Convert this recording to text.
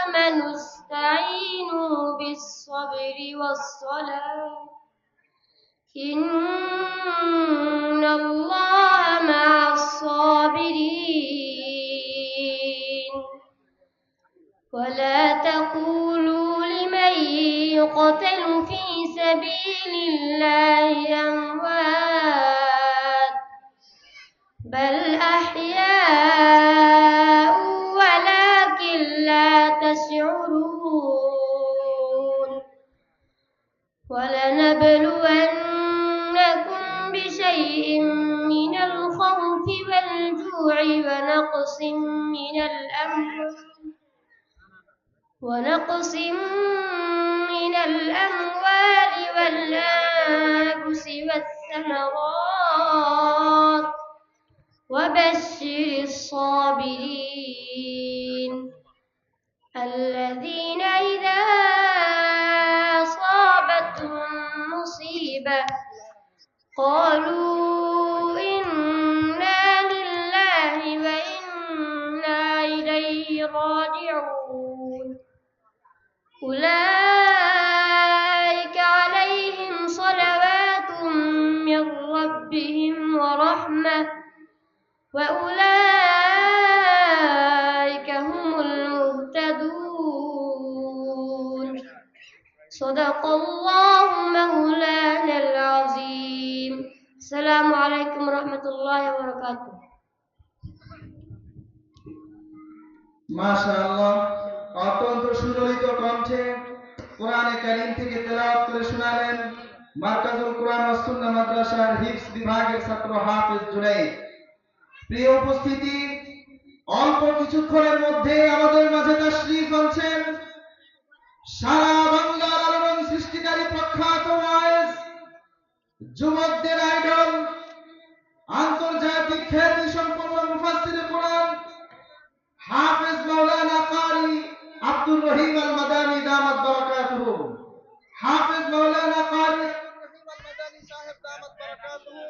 آمنوا استعينوا بالصبر والصلاة إن الله مع الصابرين ولا تقولوا لمن يقتل في سبيل الله أموات بل أحياء ولكن لا تشعرون ولنبلونكم بشيء من الخوف والجوع ونقص من الأموال والأنفس والثمرات وبشر الصابرين الذين إذا أصابتهم مصيبة قالوا إنا لله وإنا إليه راجعون أولئك عليهم صلوات من ربهم ورحمة وأولئك هم المهتدون صدق الله مولانا العظيم السلام عليكم ورحمة الله وبركاته মাশাআল্লাহ অত্যন্ত সুললিত কণ্ঠে কোরআনে কারীম থেকে তেলাওয়াত করে শোনালেন মার্কাজুল কোরআন ওয়াস সুন্নাহ মাদ্রাসার হিফজ বিভাগের ছাত্র হাফেজ জুনাইদ। প্রিয় উপস্থিতি, অল্প কিছুক্ষণের মধ্যে আমাদের মাঝে তাশরীফ আনছেন সারা বাংলার আলোড়ন সৃষ্টিকারী প্রখ্যাত ওয়াইজ, যুবকদের আইডল, আন্তর্জাতিক খ্যাতি সম্পন্ন মুফাসসিরে কোরআন হাফেজ মাওলানা কারি আব্দুর রহিম আল মাদানী দামাত বারাকাতুহু। হাফেজ মাওলানা কারি আব্দুর রহিম আল মাদানী সাহেব দামাত বারাকাতুহু